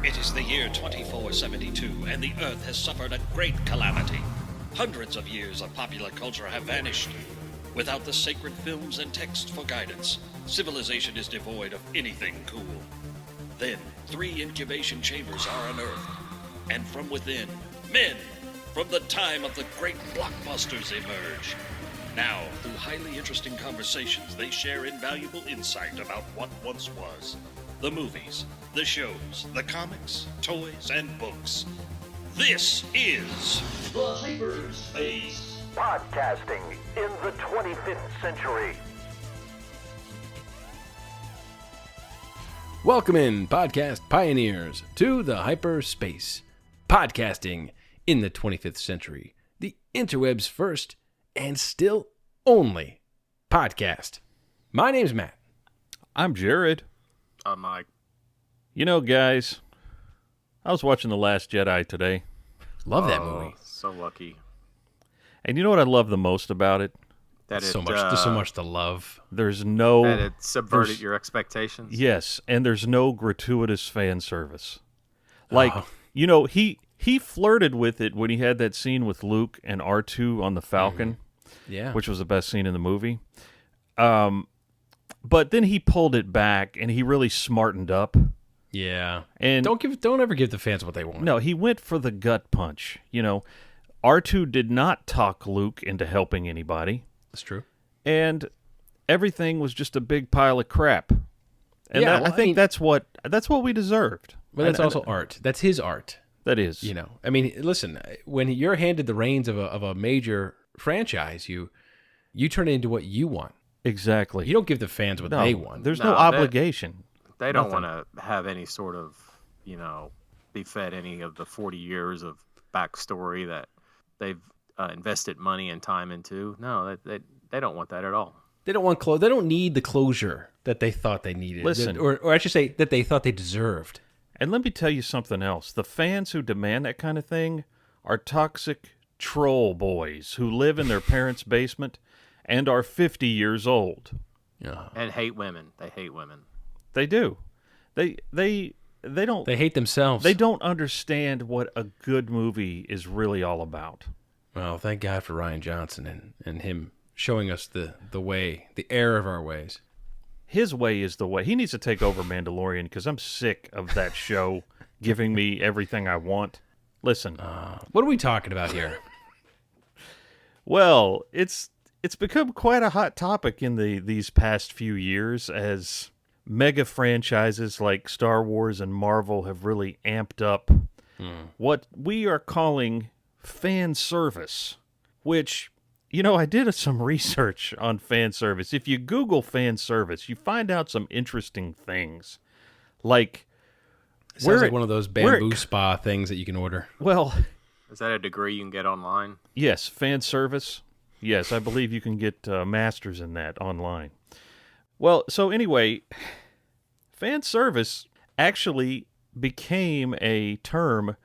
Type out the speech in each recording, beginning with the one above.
It is the year 2472, and the Earth has suffered a great calamity. Hundreds of years of popular culture have vanished. Without the sacred films and texts for guidance, civilization is devoid of anything cool. Then, 3 incubation chambers are unearthed, and from within, men from the time of the great blockbusters emerge. Now, through highly interesting conversations, they share invaluable insight about what once was. The movies, the shows, the comics, toys, and books. This is the Hyperspace Podcasting in the 25th century. Welcome in, podcast pioneers, to the Hyperspace Podcasting in the 25th century. The interweb's first and still only podcast. My name's Matt. I'm Jared. I'm Mike. You know, guys, I was watching The Last Jedi today. Love that movie. So lucky. And you know what I love the most about it? That So much, there's so much to love. There's no... That it subverted your expectations? Yes, and there's no gratuitous fan service. Like, Oh. you know, he flirted with it when he had that scene with Luke and R2 on the Falcon, Yeah. which was the best scene in the movie. But then he pulled it back, and he really smartened up. Yeah. And Don't ever give the fans what they want. No, he went for the gut punch. You know, R2 did not talk Luke into helping anybody, That's true. and everything was just a big pile of crap. And Yeah, I well, think that's what we deserved. But that's And- also art. That's his art. that is. You know, I mean, listen, when you're handed the reins of a major franchise, you turn it into what you want. Exactly. You don't give the fans what they want. There's No, no that- obligation. They don't Nothing. want to have any sort of, be fed any of the 40 years of backstory that they've invested money and time into. No, they don't want that at all. They don't want They don't need the closure that they thought they needed. Listen. or I should say that they thought they deserved. And let me tell you something else. The fans who demand that kind of thing are toxic troll boys who live in their parents' basement and are 50 years old. Yeah. And hate women. They hate women. They do. They don't They hate themselves. They don't understand what a good movie is really all about. Well, thank God for Ryan Johnson and him showing us the way, the error of our ways. His way is the way. He needs to take over Mandalorian because I'm sick of that show giving me everything I want. Listen, What are we talking about here? well, it's become quite a hot topic in these past few years as mega franchises like Star Wars and Marvel have really amped up what we are calling fan service, which, I did some research on fan service. If you Google fan service, you find out some interesting things. Like, Sounds like one of those bamboo spa things that you can order. well, Is that a degree you can get online? yes, fan service. Yes, I believe you can get masters in that online. Well, so anyway, fan service actually became a term,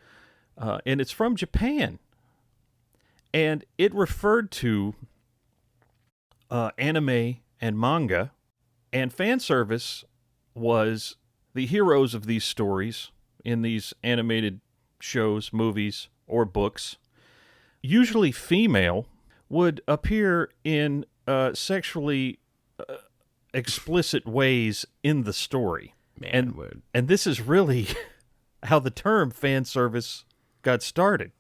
and it's from Japan. And it referred to anime and manga, and fan service was the heroes of these stories in these animated shows, movies, or books, usually female, would appear in sexually explicit ways in the story. Man, would. And this is really how the term fan service got started.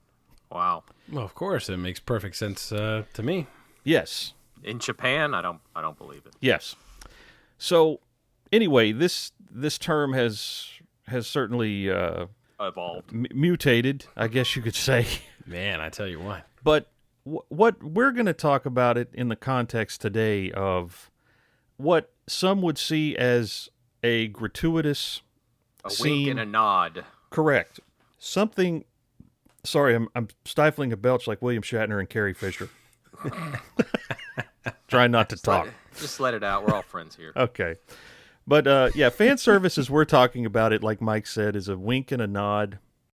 Wow. Well, of course, it makes perfect sense to me. Yes. In Japan, I don't believe it. Yes. So anyway, this term has certainly Evolved. mutated, I guess you could say. Man, I tell you what. But what we're going to talk about it in the context today of what some would see as a gratuitous A scene. wink and a nod. Correct. Something. Sorry, I'm stifling a belch like William Shatner and Carrie Fisher. Trying not to talk. Just let it out. We're all friends here. Okay. But yeah, fan service, as we're talking about it, like Mike said, is a wink and a nod.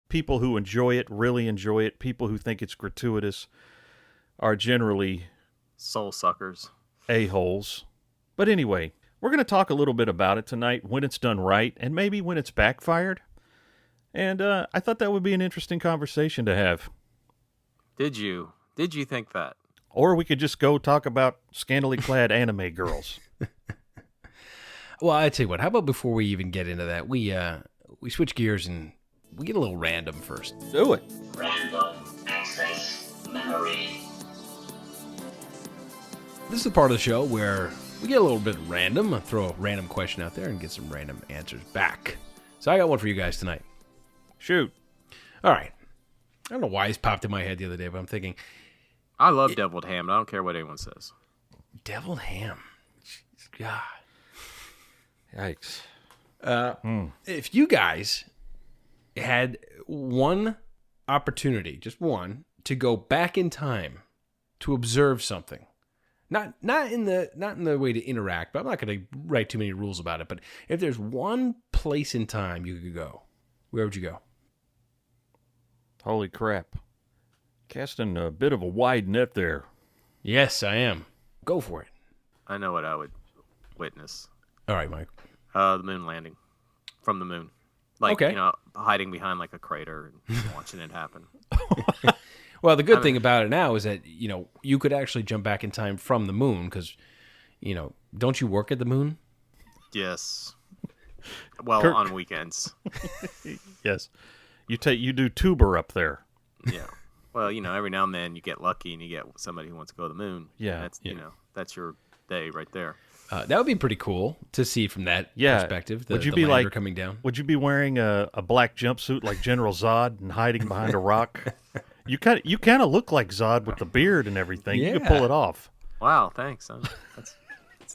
People who enjoy it really enjoy it. People who think it's gratuitous are generally Soul suckers. a-holes. But anyway, we're going to talk a little bit about it tonight, when it's done right, and maybe when it's backfired. And I thought that would be an interesting conversation to have. Did you think that? Or we could just go talk about scantily clad anime girls. Well, I tell you what. How about before we even get into that, we switch gears and we get a little random first. Do it. Random access memory. This is the part of the show where we get a little bit random. I'll throw a random question out there and get some random answers back. So I got one for you guys tonight. Shoot. All right. I don't know why this popped in my head the other day, but I'm thinking, I love deviled ham. I don't care what anyone says. deviled ham. God. Yikes. If you guys had one opportunity, just one, to go back in time to observe something, not in the way to interact, but I'm not going to write too many rules about it. But if there's one place in time you could go, where would you go? Holy crap. Casting a bit of a wide net there. Yes, I am. Go for it. I know what I would witness. All right, Mike. The moon landing from the moon. Like, Okay. hiding behind like a crater and watching it happen. Well, the good thing about it now is that, you could actually jump back in time from the moon because, don't you work at the moon? Yes. Well, Kirk. on weekends. Yes. You do tuber up there. Yeah. Well, every now and then you get lucky and you get somebody who wants to go to the moon. Yeah. That's that's your day right there. That would be pretty cool to see from that perspective. Would you the be lander coming down? Would you be wearing a black jumpsuit like General Zod and hiding behind a rock? You kind of look like Zod with the beard and everything. You could pull it off. Wow, thanks.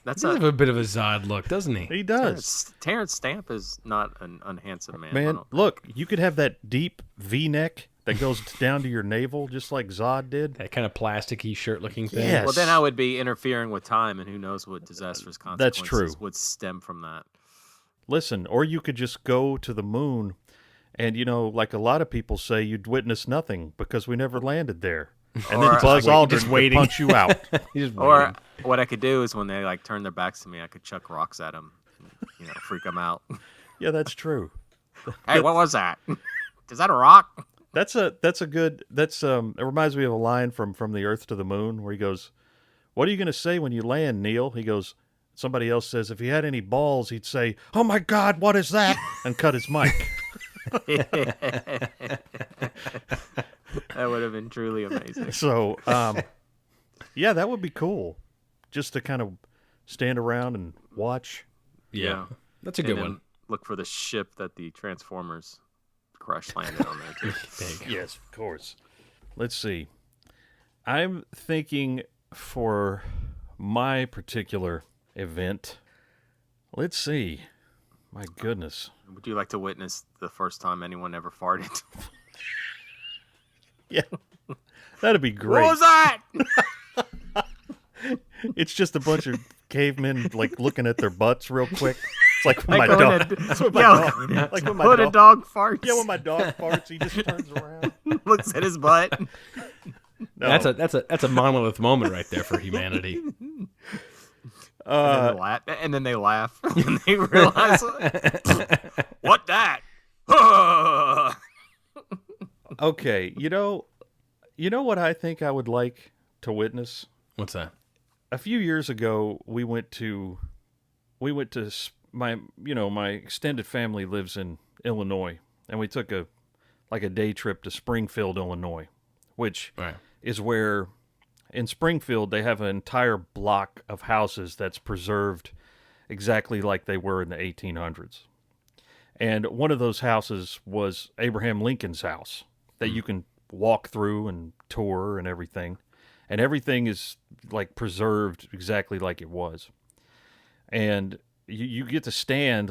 That's He does have a bit of a Zod look, doesn't he? He does. Terrence Stamp is not an unhandsome man. I Man, don't- look, you could have that deep V-neck that goes down to your navel, just like Zod did. That kind of plasticky shirt-looking thing. Yes. Well, then I would be interfering with time, and who knows what disastrous That's consequences true. would stem from that. Listen, or you could just go to the moon and, like a lot of people say, you'd witness nothing because we never landed there. And Or then Buzz Aldrin just would waiting. punch you out. He's just Or waiting. what I could do is when they turn their backs to me, I could chuck rocks at them, and, freak them out. Yeah, that's true. Hey, what was that? Is that a rock? It reminds me of a line from The Earth to the Moon where he goes, "What are you going to say when you land, Neil?" He goes, somebody else says, if he had any balls, he'd say, "Oh my God, what is that?" and cut his mic. That would have been truly amazing. So, yeah, that would be cool. Just to kind of stand around and watch. Yeah. That's a And good then one. Look for the ship that the Transformers crash landed on there, too. There you go. Yes, of course. Let's see. I'm thinking for my particular event, let's see. My goodness. Would you like to witness the first time anyone ever farted? Yeah, that'd be great. What was that? It's just a bunch of cavemen looking at their butts real quick. It's like when Like my when dog. a- It's when my yeah, dog. Like when my When a dog farts, Yeah, when my dog farts, he just turns around. looks at his butt. No. That's a monolith moment right there for humanity. And then they laugh. And they realize, what that? Okay, you know what I think I would like to witness? What's that? A few years ago, we went to my extended family lives in Illinois, and we took a day trip to Springfield, Illinois, which Right. is where in Springfield they have an entire block of houses that's preserved exactly like they were in the 1800s. And one of those houses was Abraham Lincoln's house that you can walk through and tour and everything. And everything is preserved exactly like it was. And you get to stand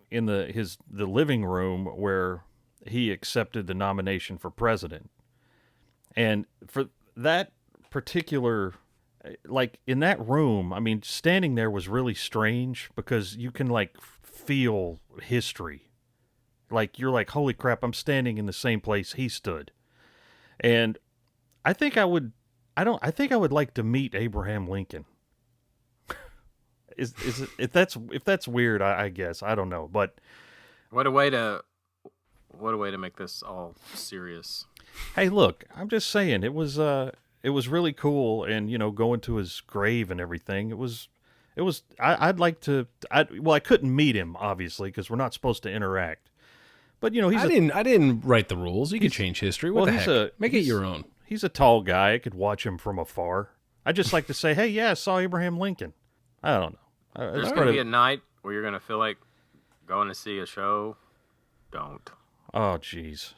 in the living room where he accepted the nomination for president. And for that particular, in that room, I mean, standing there was really strange because you can feel history. You're like, holy crap, I'm standing in the same place he stood. And I think I would like to meet Abraham Lincoln. Is it, if that's weird, I guess, I don't know, but What a way to what a way to make this all serious. Hey, look, I'm just saying it was really cool, and going to his grave and everything. It was. I'd like to. I couldn't meet him obviously because we're not supposed to interact. But I didn't write the rules. You can change history. What the heck? Make it your own. He's a tall guy. I could watch him from afar. I'd just like to say, hey, yeah, I saw Abraham Lincoln. I don't know. There's going to be a night where you're going to feel like going to see a show. Don't. Oh, jeez.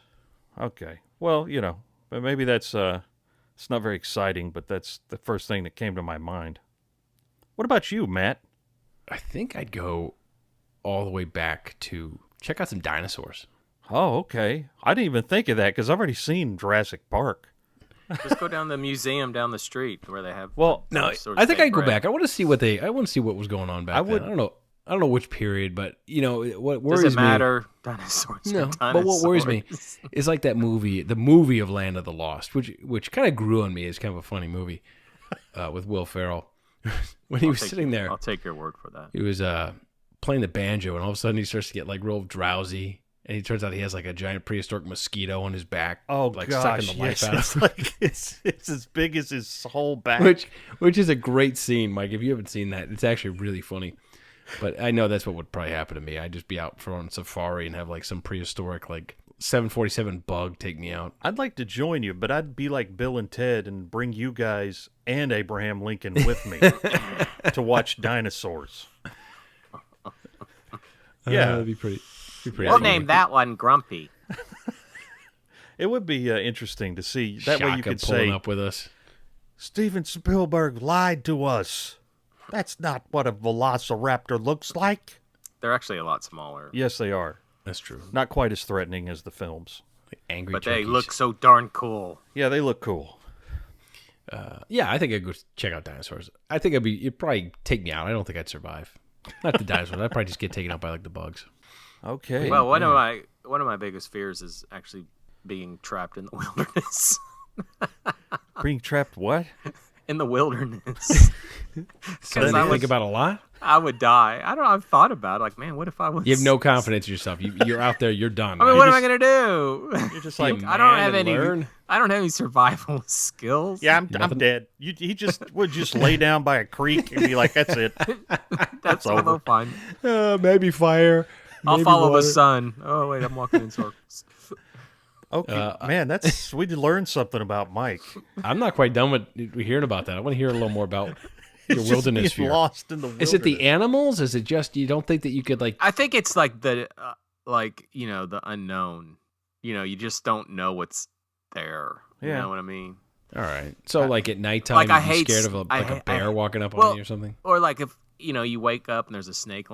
Okay. Well, but maybe that's it's not very exciting, but that's the first thing that came to my mind. What about you, Matt? I think I'd go all the way back to check out some dinosaurs. Oh, okay. I didn't even think of that because I've already seen Jurassic Park. Just go down the museum down the street where they have. Well, no, I think I'd go back. I want to see what was going on back then. I don't know which period, but what worries me. Does it matter? Dinosaurs. No, dinosaurs. but what worries me is like that movie, the movie of Land of the Lost, which kind of grew on me as kind of a funny movie with Will Ferrell. When he was sitting there, I'll take your word for that. He was playing the banjo, and all of a sudden he starts to get like real drowsy. And he turns out he has like a giant prehistoric mosquito on his back. Oh, like gosh, sucking the life yes. out It's of him. like it's as big as his whole back. Which is a great scene, Mike. If you haven't seen that, it's actually really funny. But I know that's what would probably happen to me. I'd just be out for on safari and have like some prehistoric like 747 bug take me out. I'd like to join you, but I'd be like Bill and Ted and bring you guys and Abraham Lincoln with me to watch dinosaurs. Yeah, that'd be pretty. We'll name that one Grumpy. It would be interesting to see. That way you could pulling say, up with us. Steven Spielberg lied to us. That's not what a velociraptor looks like. They're actually a lot smaller. Yes, they are. That's true. Not quite as threatening as the films. Like angry but turkeys. they look so darn cool. Yeah, they look cool. Yeah, I think I'd go check out dinosaurs. I think it'd probably take me out. I don't think I'd survive. Not the dinosaurs. I'd probably just get taken out by like the bugs. Okay. Well, one of my biggest fears is actually being trapped in the wilderness. Being trapped what? In the wilderness. Something you think about a lot? I would die. I've thought about it. Like, man, what if I was... You have no confidence in yourself. You're out there. You're done. I mean, what am I going to do? You're just like, I don't have any survival skills. Yeah, I'm dead. He just would just lay down by a creek and be like, that's it. That's all they'll find. Maybe fire. I'll follow the sun. Oh, wait, I'm walking in circles. Okay, man, we learned something about Mike. I'm not quite done with hearing about that. I want to hear a little more about your It's wilderness just being fear. lost in the wilderness. Is it the animals? Is it just you don't think that you could like? I think it's like the unknown. You just don't know what's there. You Yeah. know what I mean? All right. So like at nighttime, Like, I you'd be hate scared of a bear walking up on you or something. Or like if you wake up and there's a snake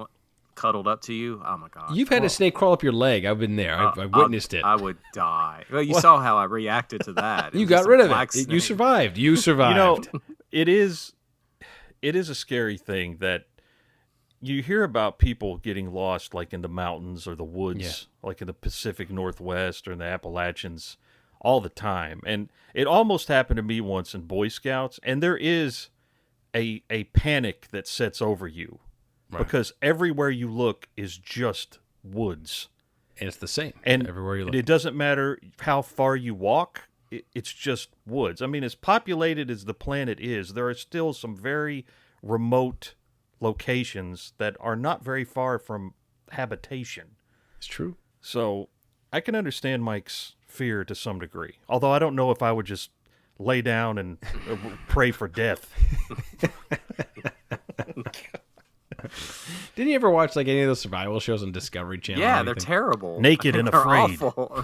cuddled up to you. Oh my god! You've had a snake crawl up your leg. I've been there. I've witnessed it. I would die. Well, you saw how I reacted to that. You got rid of it. You survived. You survived. It is a scary thing that you hear about people getting lost like in the mountains or the woods, like in the Pacific Northwest or in the Appalachians all the time. And it almost happened to me once in Boy Scouts, and there is a panic that sets over you. Right. Because everywhere you look is just woods. And it's the same and everywhere you look. It doesn't matter how far you walk. It's just woods. I mean, as populated as the planet is, there are still some very remote locations that are not very far from habitation. It's true. So I can understand Mike's fear to some degree. Although I don't know if I would just lay down and pray for death. Didn't you ever watch like any of those survival shows on Discovery Channel? Yeah, they're terrible. Naked and They're Afraid. Awful.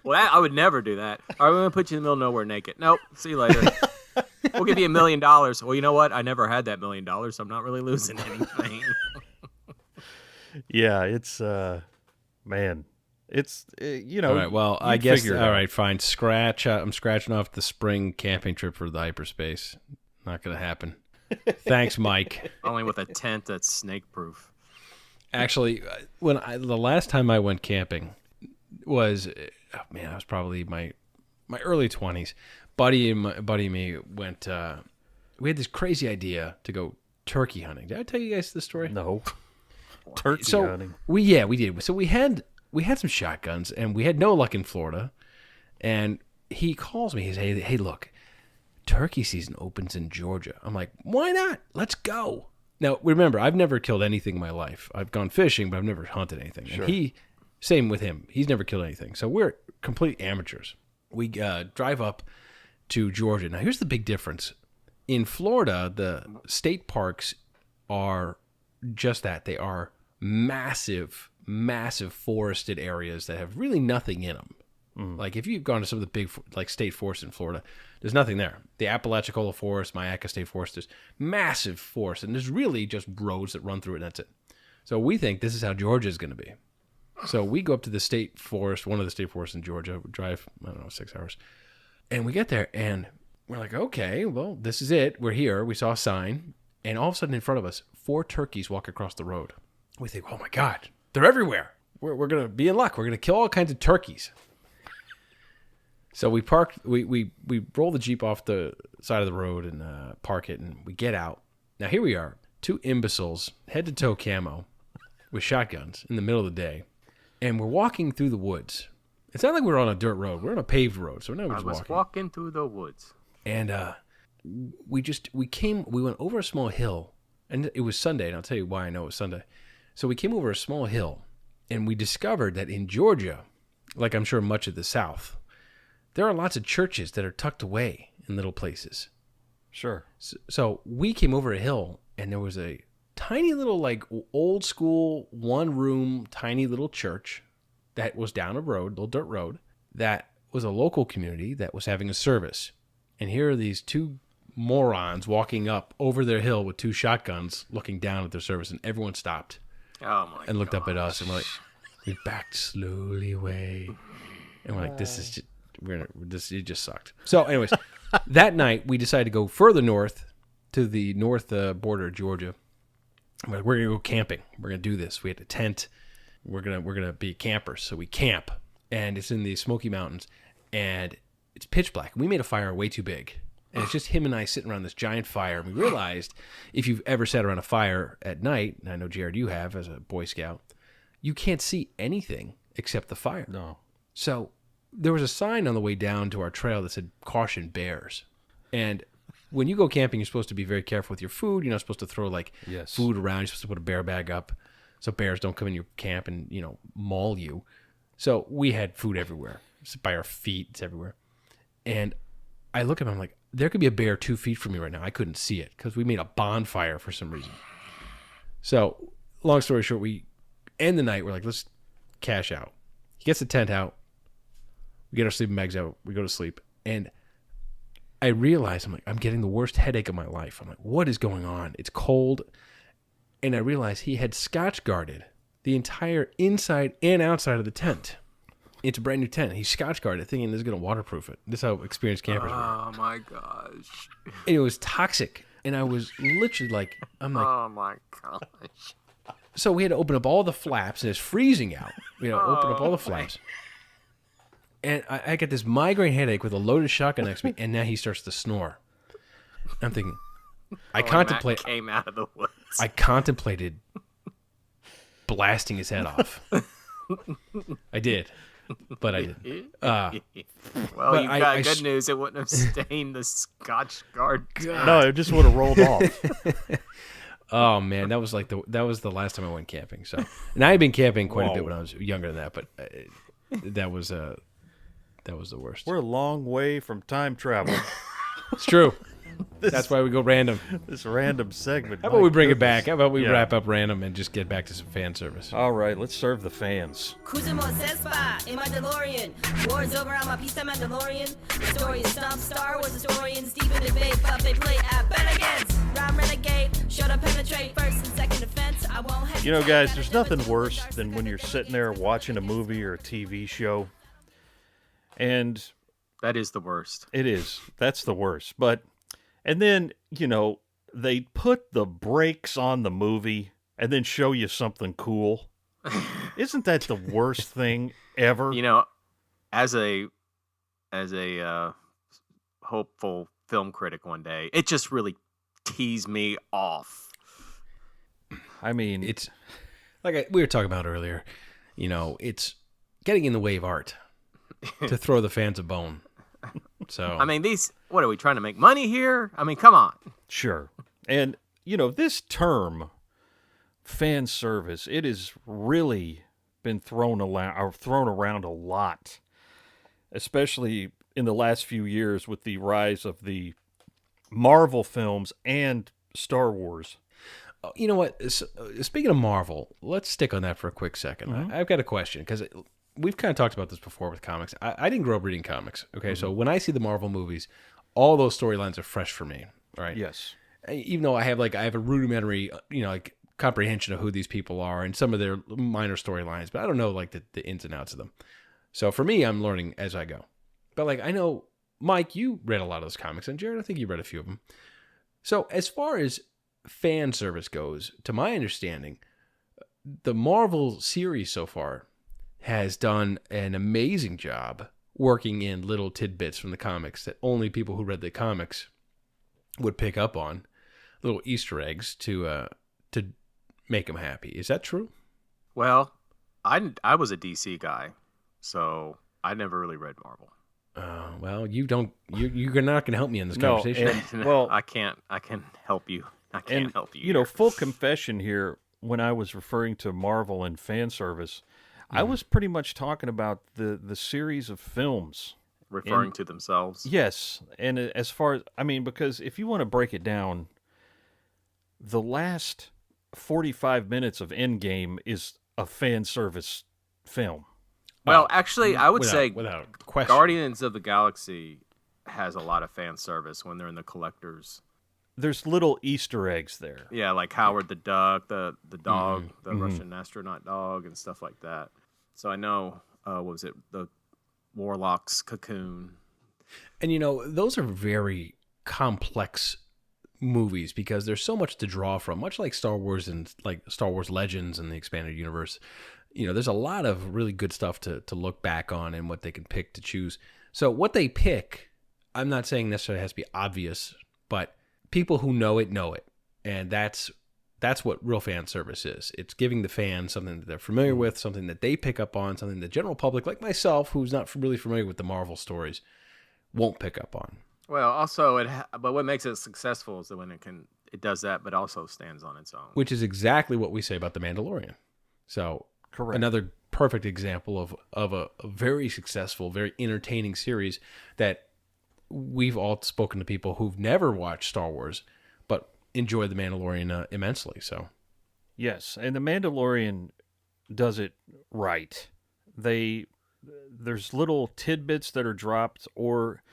Well, I would never do that. All right, we're going to put you in the middle of nowhere naked. Nope. See you later. We'll give you $1 million. Well, you know what? I never had that $1 million, so I'm not really losing anything. Yeah, it's man, it's All right. Well, I guess. All right, fine. I'm scratching off the spring camping trip for the hyperspace. Not going to happen. Thanks, Mike. Only with a tent that's snake-proof. Actually, the last time I went camping was, I was probably my early 20s. Buddy and me went. We had this crazy idea to go turkey hunting. Did I tell you guys this story? No. Turkey hunting. We did. So we had we had some shotguns, and we had no luck in Florida. And he calls me. He says, hey, look, turkey season opens in Georgia. I'm like, why not? Let's go. Now, remember, I've never killed anything in my life. I've gone fishing, but I've never hunted anything. Sure. And same with him. He's never killed anything. So we're complete amateurs. We drive up to Georgia. Now, here's the big difference. In Florida, the state parks are just that. They are massive, massive forested areas that have really nothing in them. Like if you've gone to some of the big like state forests in Florida, there's nothing there. The Apalachicola Forest, Mayaca State Forest, there's massive forest, and there's really just roads that run through it, and that's it. So we think this is how Georgia is going to be. So we go up to the state forest, one of the state forests in Georgia, we drive, 6 hours, and we get there, and we're like, okay, well, this is it. We're here. We saw a sign, and all of a sudden in front of us, 4 turkeys walk across the road. We think, oh my God, they're everywhere. We're going to be in luck. We're going to kill all kinds of turkeys. So we parked. We roll the Jeep off the side of the road and park it, and we get out. Now here we are, 2 imbeciles, head to toe camo, with shotguns in the middle of the day, and we're walking through the woods. It's not like we're on a dirt road; we're on a paved road, so we're just walking through the woods. And we went over a small hill, and it was Sunday. And I'll tell you why I know it was Sunday. So we came over a small hill, and we discovered that in Georgia, like I'm sure much of the South, there are lots of churches that are tucked away in little places. Sure. So we came over a hill, and there was a tiny little, like, old school, 1-room, tiny little church that was down a road, little dirt road, that was a local community that was having a service. And here are these 2 morons walking up over their hill with 2 shotguns looking down at their service, and everyone stopped and looked up at us, and we're like, we backed slowly away. And we're like, this is just... it just sucked. So anyways, that night we decided to go further north to the north border of Georgia. We're going to go camping. We're going to do this. We had a tent. We're going to be campers. So we camp, and it's in the Smoky Mountains, and it's pitch black. We made a fire way too big, and it's just him and I sitting around this giant fire. And we realized if you've ever sat around a fire at night, and I know, Jared, you have as a Boy Scout, you can't see anything except the fire. No. So there was a sign on the way down to our trail that said, caution bears. And when you go camping, you're supposed to be very careful with your food. You're not supposed to throw food around. You're supposed to put a bear bag up so bears don't come in your camp and, maul you. So we had food everywhere. It's by our feet. It's everywhere. And I look at him, I'm like, there could be a bear 2 feet from me right now. I couldn't see it because we made a bonfire for some reason. So long story short, we end the night. We're like, let's cash out. He gets the tent out. We get our sleeping bags out. We go to sleep. And I realize, I'm getting the worst headache of my life. I'm like, what is going on? It's cold. And I realize he had Scotch guarded the entire inside and outside of the tent. It's a brand new tent. He Scotch guarded, thinking this is going to waterproof it. This is how experienced campers were. Oh my gosh. And it was toxic. And I was literally like, oh my gosh. So we had to open up all the flaps, and it's freezing out. Open up all the flaps. And I get this migraine headache with a loaded shotgun next to me, and now he starts to snore. I'm thinking, Matt came out of the woods. I contemplated blasting his head off. I did, but I didn't. Well, you got good news. It wouldn't have stained the Scotch guard. No, it just would have rolled off. Oh man, that was the last time I went camping. So, and I had been camping quite a bit when I was younger than that, but that was the worst. We're a long way from time travel. It's true. That's why we go random. This random segment. How about we bring it back? How about we wrap up random and just get back to some fan service? All right, let's serve the fans. Cruising on Cespa in my DeLorean. War's over, I'm a piece of Mandalorian. The story is Stump, Star Wars historian. Stephen debate, but they play at Bet Against. Rhyme Renegade, shut up, penetrate, first and second defense. I won't hesitate. Guys, there's nothing worse than when you're sitting there watching a movie or a TV show. And that is the worst. It is. That's the worst. And then, they put the brakes on the movie and then show you something cool. Isn't that the worst thing ever? As a hopeful film critic one day, it just really teased me off. I mean, it's like we were talking about earlier. It's getting in the way of art to throw the fans a bone. So I mean, what are we trying to make money here? I mean, come on. Sure. And, this term, fan service, it has really been thrown around a lot, especially in the last few years with the rise of the Marvel films and Star Wars. You know what? Speaking of Marvel, let's stick on that for a quick second. Mm-hmm. I've got a question, because we've kind of talked about this before with comics. I didn't grow up reading comics, okay? So when I see the Marvel movies, all those storylines are fresh for me, right? Yes. Even though I have a rudimentary, comprehension of who these people are and some of their minor storylines, but I don't know the ins and outs of them. So for me, I'm learning as I go. But I know, Mike, you read a lot of those comics, and Jared, I think you read a few of them. So as far as fan service goes, to my understanding, the Marvel series so far has done an amazing job working in little tidbits from the comics that only people who read the comics would pick up on, little Easter eggs to make them happy. Is that true? Well, I was a DC guy, so I never really read Marvel. Well, you're not going to help me in this conversation. Well, I can help you. I can't help you. You know, full confession here, when I was referring to Marvel and fan service, I was pretty much talking about the series of films. Referring to themselves? Yes. And as far as, because if you want to break it down, the last 45 minutes of Endgame is a fan service film. Well, actually, I would say without question, Guardians of the Galaxy has a lot of fan service when they're in the collectors. There's little Easter eggs there. Yeah, like Howard the Duck, the dog, the Russian astronaut dog, and stuff like that. So I know, what was it, the Warlock's cocoon. And those are very complex movies because there's so much to draw from, much like Star Wars and Star Wars Legends and the expanded universe. There's a lot of really good stuff to look back on and what they can pick to choose. So what they pick, I'm not saying necessarily has to be obvious, but people who know it. And that's what real fan service is. It's giving the fans something that they're familiar with, something that they pick up on, something the general public, like myself, who's not really familiar with the Marvel stories, won't pick up on. Well, also, but what makes it successful is that when it does that, but also stands on its own. Which is exactly what we say about The Mandalorian. So, correct. Another perfect example of a very successful, very entertaining series that we've all spoken to people who've never watched Star Wars, but enjoy The Mandalorian immensely. So, yes, and The Mandalorian does it right. There's little tidbits that are dropped, or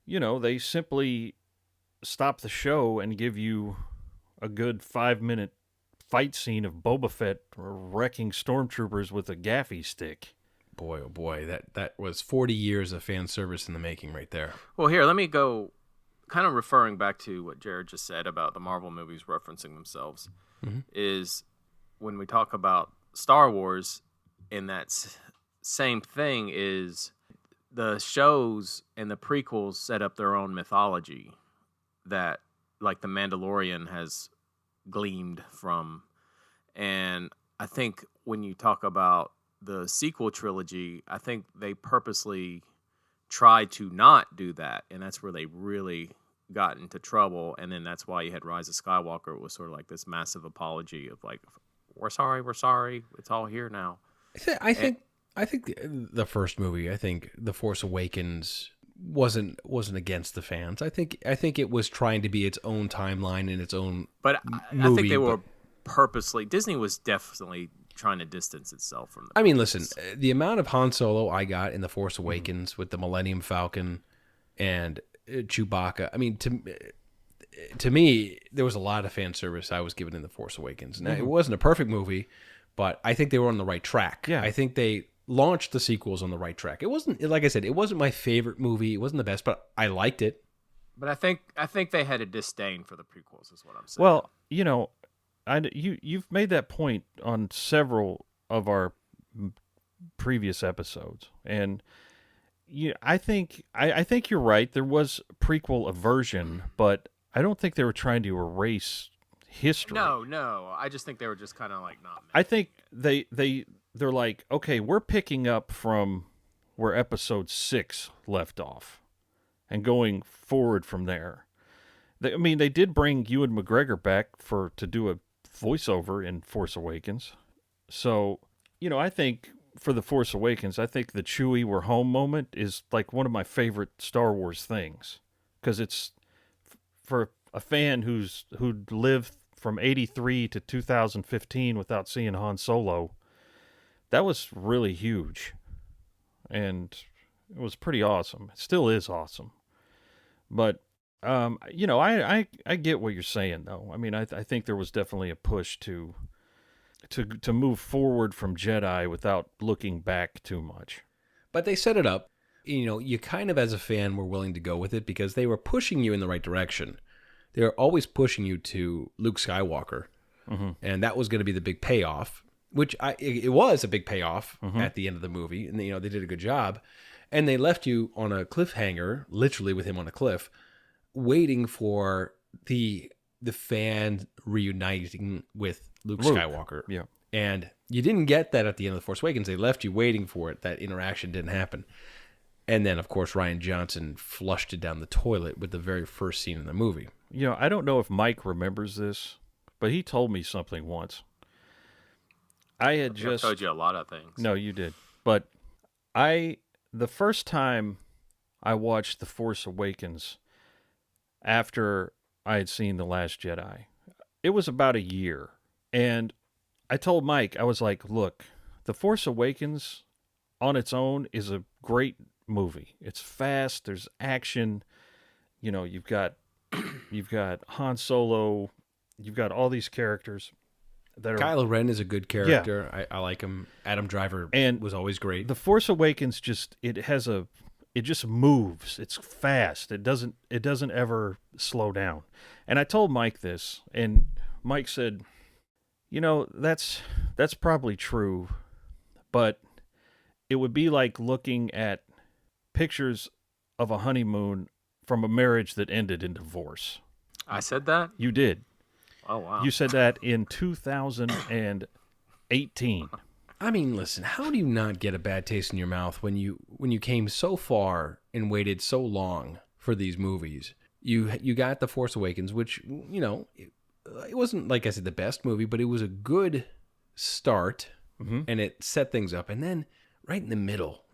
they simply stop the show and give you a good 5-minute fight scene of Boba Fett wrecking stormtroopers with a gaffy stick. Boy, oh boy, that was 40 years of fan service in the making right there. Well, here, let me go, kind of referring back to what Jared just said about the Marvel movies referencing themselves, is when we talk about Star Wars, in that same thing is the shows and the prequels set up their own mythology that, like, The Mandalorian has gleamed from. And I think when you talk about the sequel trilogy, I think they purposely tried to not do that, and that's where they really got into trouble. And then that's why you had Rise of Skywalker. It was sort of like this massive apology of like, we're sorry, it's all here now. I think the first movie, I think The Force Awakens wasn't against the fans. I think it was trying to be its own timeline and its own movie. I think they were purposely, Disney was definitely trying to distance itself from the listen, the amount of Han Solo I got in The Force Awakens with the Millennium Falcon and Chewbacca, to me, there was a lot of fan service I was given in The Force Awakens. Now, it wasn't a perfect movie, but I think they were on the right track. Yeah. I think they launched the sequels on the right track. It wasn't, like I said, it wasn't my favorite movie. It wasn't the best, but I liked it. But I think they had a disdain for the prequels, is what I'm saying. Well, you've made that point on several of our previous episodes, and I think you're right. There was prequel aversion, but I don't think they were trying to erase history. No. I just think they were just kind of like not. I think they they're like, okay, we're picking up from where episode 6 left off and going forward from there. They did bring Ewan McGregor back to do a voiceover in Force Awakens. So, I think for The Force Awakens, I think the Chewie we're home moment is like one of my favorite Star Wars things. Because it's, for a fan who'd lived from 83 to 2015 without seeing Han Solo, that was really huge. And it was pretty awesome. It still is awesome. But, I get what you're saying, though. I mean, I think there was definitely a push to move forward from Jedi without looking back too much. But they set it up. You kind of, as a fan, were willing to go with it because they were pushing you in the right direction. They were always pushing you to Luke Skywalker. Mm-hmm. And that was going to be the big payoff, which it was a big payoff at the end of the movie. And, they did a good job. And they left you on a cliffhanger, literally with him on a cliff, waiting for the fan reuniting with Luke Skywalker. Yeah. And you didn't get that at the end of The Force Awakens. They left you waiting for it. That interaction didn't happen. And then, of course, Rian Johnson flushed it down the toilet with the very first scene in the movie. I don't know if Mike remembers this, but he told me something once. I told you a lot of things. No, you did. But the first time I watched The Force Awakens after I had seen The Last Jedi, it was about a year. And I told Mike, I was like, look, The Force Awakens on its own is a great movie. It's fast. There's action. You've got Han Solo. You've got all these characters that are. Kylo Ren is a good character. Yeah. I like him. Adam Driver was always great. The Force Awakens it just moves. It's fast. It doesn't ever slow down. And I told Mike this, and Mike said, that's probably true, but it would be like looking at pictures of a honeymoon from a marriage that ended in divorce. I said that? You did. Oh, wow. You said that in 2018. I mean, listen, how do you not get a bad taste in your mouth when you came so far and waited so long for these movies? You got The Force Awakens, which, it wasn't, like I said, the best movie, but it was a good start, and it set things up. And then right in the middle,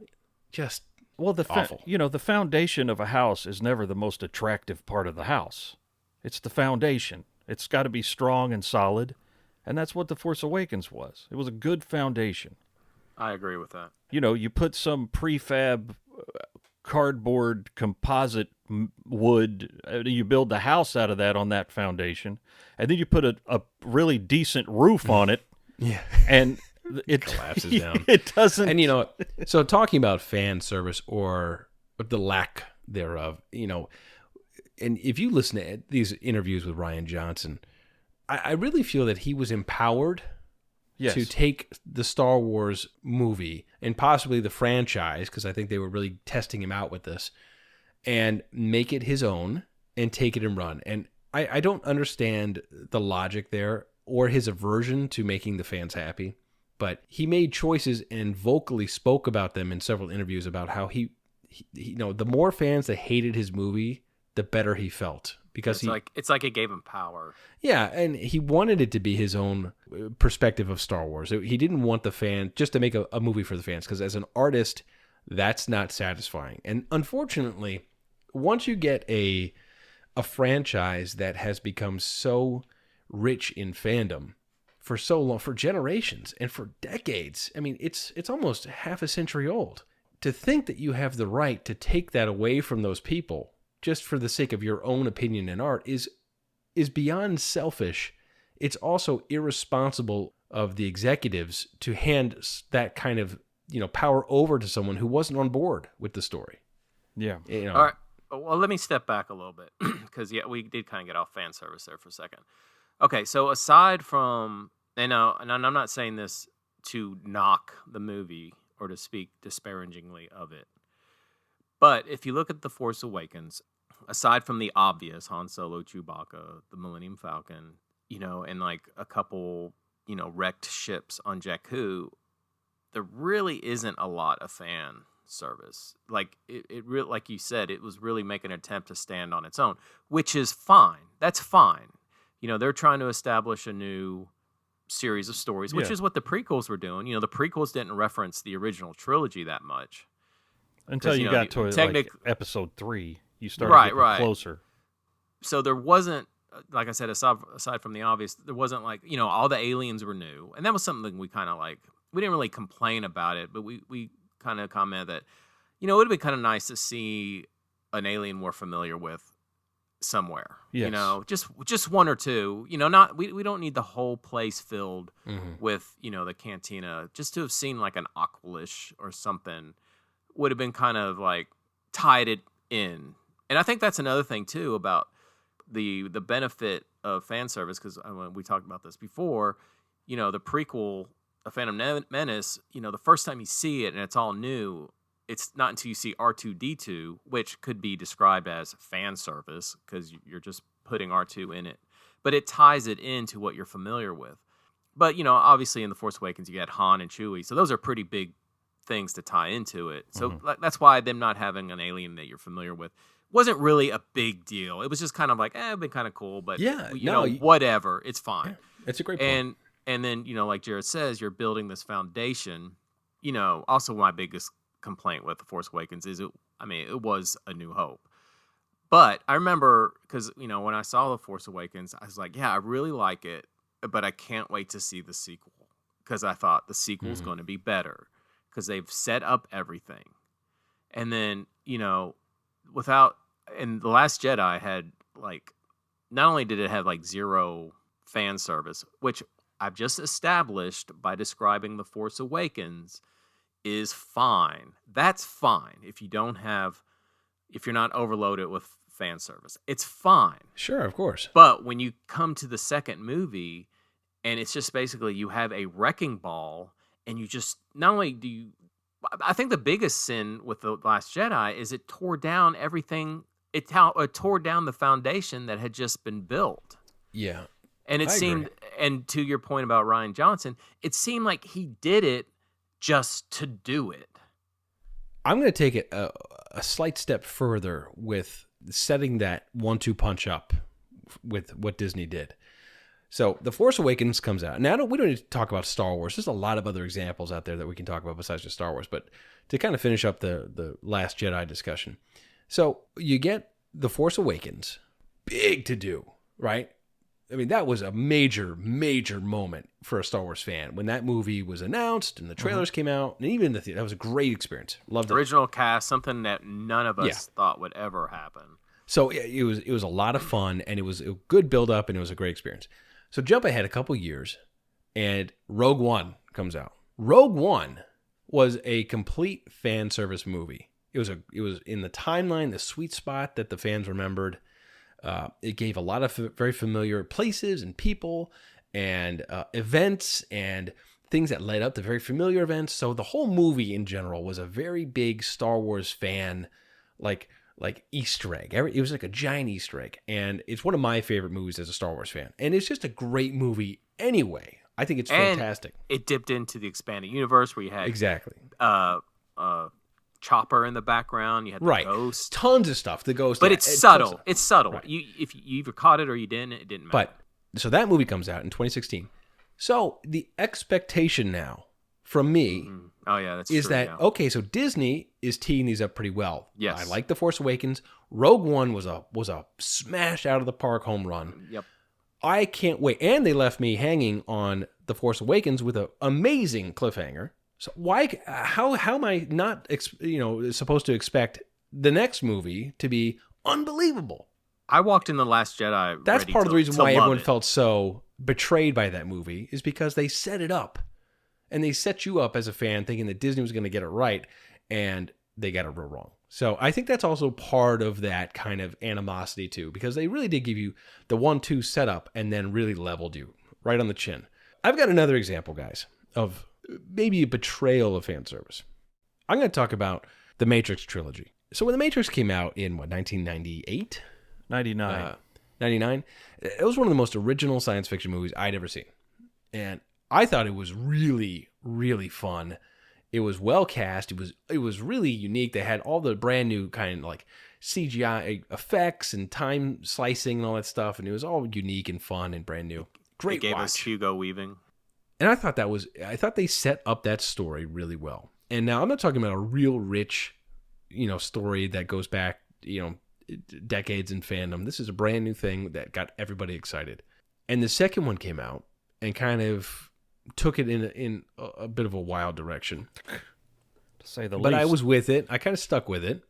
just awful. The foundation of a house is never the most attractive part of the house. It's the foundation. It's got to be strong and solid, and that's what The Force Awakens was. It was a good foundation. I agree with that. You put some prefab cardboard composite wood, you build the house out of that on that foundation, and then you put a really decent roof on it. Yeah. And it collapses down. It doesn't. And so talking about fan service or the lack thereof, and if you listen to these interviews with Rian Johnson, I really feel that he was empowered to take the Star Wars movie and possibly the franchise, because I think they were really testing him out with this, and make it his own and take it and run. And I don't understand the logic there or his aversion to making the fans happy, but he made choices and vocally spoke about them in several interviews about how he the more fans that hated his movie, the better he felt. Because it's like it gave him power. Yeah, and he wanted it to be his own perspective of Star Wars. He didn't want the fan just to make a movie for the fans, because as an artist, that's not satisfying. And unfortunately, once you get a franchise that has become so rich in fandom for so long, for generations and for decades, I mean, it's almost half a century old. To think that you have the right to take that away from those people just for the sake of your own opinion and art is beyond selfish. It's also irresponsible of the executives to hand that kind of power over to someone who wasn't on board with the story. Yeah. All right. Well, let me step back a little bit because we did kind of get off fan service there for a second. Okay, so aside from and I'm not saying this to knock the movie or to speak disparagingly of it, but if you look at The Force Awakens, aside from the obvious Han Solo, Chewbacca, the Millennium Falcon, and like a couple, wrecked ships on Jakku, there really isn't a lot of fan service. Like it really, like you said, it was really making an attempt to stand on its own, which is fine. That's fine. You know, they're trying to establish a new series of stories, which is what the prequels were doing. You know, the prequels didn't reference the original trilogy that much until you got to like episode 3. You started getting closer. So there wasn't, like I said, aside from the obvious, there wasn't like, you know, all the aliens were new, and that was something we kind of like. We didn't really complain about it, but we kind of commented that, you know, it would have been kind of nice to see an alien we're familiar with somewhere. Yes. You know, just one or two. You know, not we don't need the whole place filled with, you know, the cantina. Just to have seen like an Aqualish or something would have been kind of like tied it in. And I think that's another thing too about the benefit of fan service, because we talked about this before. You know, the prequel, A Phantom Menace, you know, the first time you see it and it's all new, it's not until you see R2-D2, which could be described as fan service because you're just putting R2 in it. But it ties it into what you're familiar with. But, you know, obviously in The Force Awakens, you had Han and Chewie. So those are pretty big things to tie into it. So that's why them not having an alien that you're familiar with wasn't really a big deal. It was just kind of like, it'd been kind of cool. But, whatever. It's fine. Yeah, it's a great point. And then, you know, like Jared says, you're building this foundation. You know, also my biggest complaint with The Force Awakens is it was A New Hope. But I remember, because, you know, when I saw The Force Awakens, I was like, yeah, I really like it, but I can't wait to see the sequel, because I thought the sequel is going to be better because they've set up everything. And then, you know, and The Last Jedi had, like, not only did it have, like, zero fan service, which I've just established by describing The Force Awakens is fine. That's fine if you're not overloaded with fan service. It's fine. Sure, of course. But when you come to the second movie and it's just basically you have a wrecking ball and you just, not only do you, I think the biggest sin with The Last Jedi is it tore down everything. It tore down the foundation that had just been built. Yeah. And it seemed, and to your point about Rian Johnson, it seemed like he did it just to do it. I'm going to take it a slight step further with setting that 1-2 punch up with what Disney did. So The Force Awakens comes out. Now, we don't need to talk about Star Wars. There's a lot of other examples out there that we can talk about besides just Star Wars. But to kind of finish up the Last Jedi discussion. So you get The Force Awakens. Big to do, right? I mean, that was a major, major moment for a Star Wars fan when that movie was announced and the trailers came out, and even in the theater. That was a great experience. Loved it. Original cast, something that none of us thought would ever happen. So it was a lot of fun, and it was a good build up, and it was a great experience. So jump ahead a couple years, and Rogue One comes out. Rogue One was a complete fan service movie. It was in the timeline, the sweet spot that the fans remembered. It gave a lot of very familiar places and people and events and things that led up to very familiar events. So the whole movie in general was a very big Star Wars fan, like Easter egg. It was like a giant Easter egg. And it's one of my favorite movies as a Star Wars fan. And it's just a great movie anyway. I think it's fantastic. It dipped into the expanded universe where you had exactly Chopper in the background. You had the Ghost. Tons of stuff. The Ghost. But it's subtle. It's subtle. Right. If you either caught it or you didn't, it didn't matter. But so that movie comes out in 2016. So the expectation now from me is that, okay, so Disney is teeing these up pretty well. Yes. I like The Force Awakens. Rogue One was a smash out of the park home run. Yep. I can't wait. And they left me hanging on The Force Awakens with an amazing cliffhanger. So how am I not supposed to expect the next movie to be unbelievable? I walked in The Last Jedi. That's part of the reason why everyone felt so betrayed by that movie, is because they set it up. And they set you up as a fan thinking that Disney was going to get it right, and they got it real wrong. So I think that's also part of that kind of animosity too, because they really did give you the 1-2 setup and then really leveled you right on the chin. I've got another example, guys, of maybe a betrayal of fan service. I'm going to talk about the Matrix trilogy. So when the Matrix came out in 1998? 99. It was one of the most original science fiction movies I'd ever seen. And I thought it was really, really fun. It was well cast. It was really unique. They had all the brand new kind of like CGI effects and time slicing and all that stuff, and it was all unique and fun and brand new. Great They gave watch. us Hugo Weaving. And I thought they set up that story really well. And now I'm not talking about a real rich, story that goes back, decades in fandom. This is a brand new thing that got everybody excited. And the second one came out and kind of took it in a bit of a wild direction. To say the least. But I was with it. I kind of stuck with it.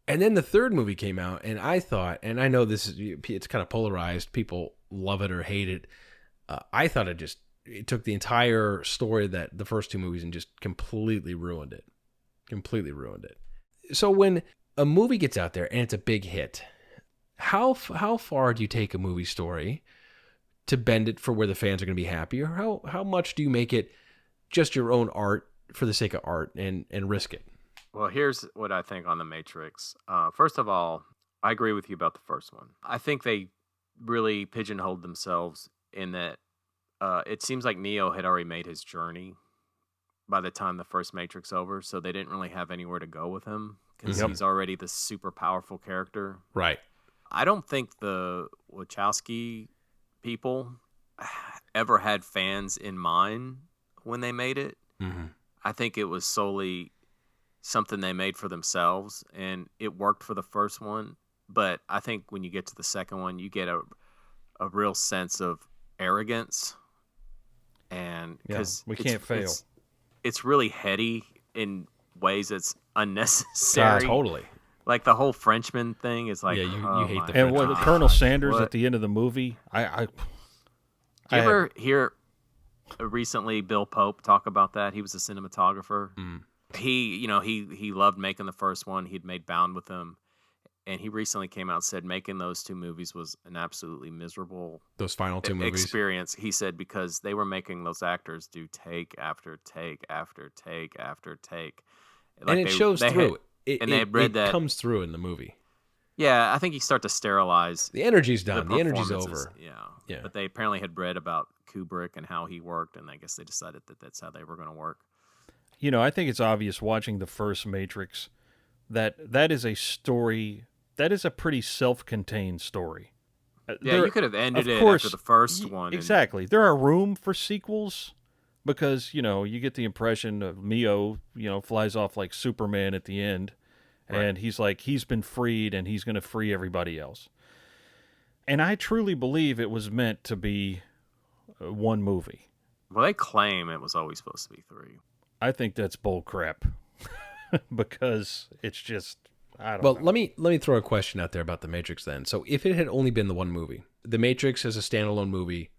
And then the third movie came out, and I thought, and I know it's kind of polarized. People love it or hate it. I thought it took the entire story that the first two movies and just completely ruined it. So when a movie gets out there and it's a big hit, how far do you take a movie story to bend it for where the fans are going to be happy, or how much do you make it just your own art for the sake of art and risk it? Well, here's what I think on The Matrix. First of all, I agree with you about the first one. I think they really pigeonholed themselves in that it seems like Neo had already made his journey by the time the first Matrix over, so they didn't really have anywhere to go with him because he's already the super powerful character. Right. I don't think the Wachowski people ever had fans in mind when they made it. Mm-hmm. I think it was solely something they made for themselves, and it worked for the first one. But I think when you get to the second one, you get a real sense of arrogance, and because we can't fail. It's really heady in ways that's unnecessary. Totally. Like the whole Frenchman thing is like, you hate the And French. what Colonel Sanders at the end of the movie, Did you ever hear recently Bill Pope talk about that? He was a cinematographer. He loved making the first one. He'd made Bound with him, and he recently came out and said making those two movies was an absolutely miserable those final two movies experience. He said because they were making those actors do take after take after take after take, and it shows through. It comes through in the movie. Yeah, I think you start to sterilize. The energy's done. The The energy's performances. over. Yeah. But they apparently had read about Kubrick and how he worked, and I guess they decided that that's how they were going to work. I think it's obvious watching the first Matrix that is a story, that is a pretty self-contained story. Yeah, you could have ended it after the first one. Exactly. There are room for sequels because, you get the impression of Neo, flies off like Superman at the end, and he's like, he's been freed and he's going to free everybody else. And I truly believe it was meant to be one movie. Well, they claim it was always supposed to be 3. I think that's bull crap because it's just, I don't know. Well, let me throw a question out there about The Matrix then. So if it had only been the one movie, The Matrix as a standalone movie,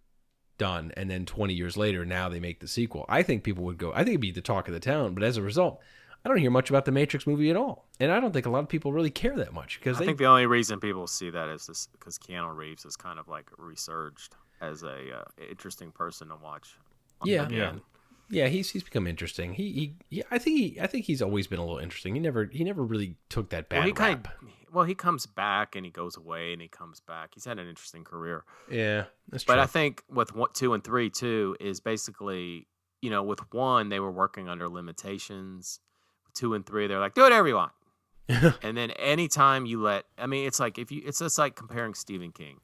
done, and then 20 years later, now they make the sequel, I think people would go, I think it'd be the talk of the town, but as a result, I don't hear much about the Matrix movie at all. And I don't think a lot of people really care that much. I think the only reason people see that is this because Keanu Reeves is kind of like resurged as a interesting person to watch. Yeah, he's become interesting. I think he's always been a little interesting. He never really took that bad rap. He comes back and he goes away and he comes back. He's had an interesting career. Yeah, that's true. But I think with 2 and 3 too is basically, with 1 they were working under limitations. 2 and 3 they're like, do whatever you want. And then anytime you it's like it's just like comparing Stephen King,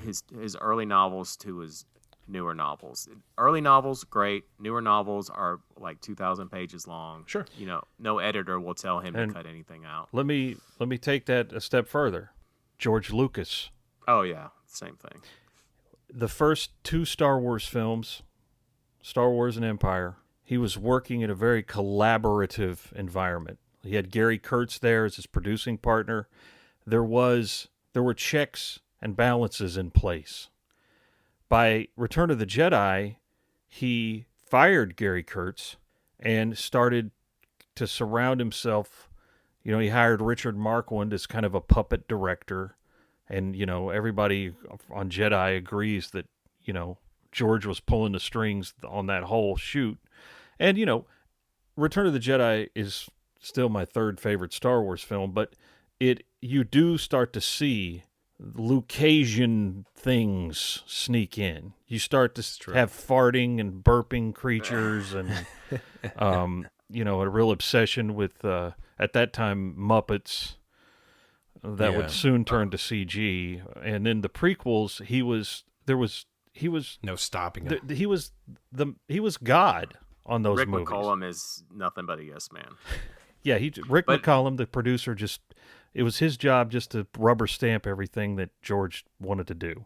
his early novels to his newer novels. Early novels, great. Newer novels are like 2,000 pages long. Sure. No editor will tell him to cut anything out. Let me take that a step further. George Lucas. Oh yeah, same thing. The first 2 Star Wars films, Star Wars and Empire, he was working in a very collaborative environment. He had Gary Kurtz there as his producing partner. There were checks and balances in place. By Return of the Jedi, he fired Gary Kurtz and started to surround himself. He hired Richard Marquand as kind of a puppet director. And, everybody on Jedi agrees that, George was pulling the strings on that whole shoot. And, Return of the Jedi is still my 3rd favorite Star Wars film, but you do start to see Lucasian things sneak in. You start to have farting and burping creatures and a real obsession with at that time Muppets that would soon turn to CG, and in the prequels he was no stopping him. he was God on those Rick movies. McCollum is nothing but a yes man. Yeah, Rick McCollum, the producer, it was his job just to rubber stamp everything that George wanted to do.